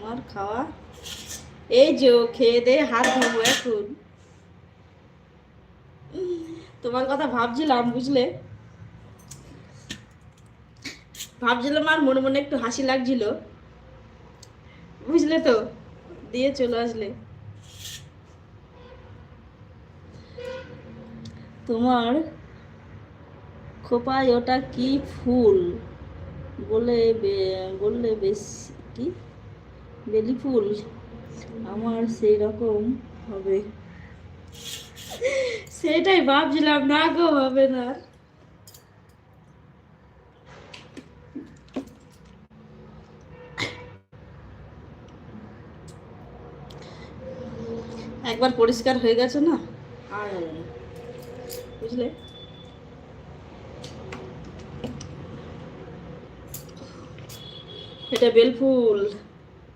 তোমার খাওয়া এই যে খেয়ে দে হাত ধোবো এখন। তোমার কথা ভাবছিলাম বুঝলে, ভাবছিলাম আর মনে মনে একটু হাসি লাগছিল বুঝলে তো, দিয়ে চলে আসলে। তোমার খোপায় ওটা কি ফুল বললে বেশ কি বেলি ফুল, আমার সেই রকম হবে। সেটাই ভাবছিলাম, না গো হবে না। একবার পরিষ্কার হয়ে গেছে না আর হবে না বুঝলে। এটা বেলফুল।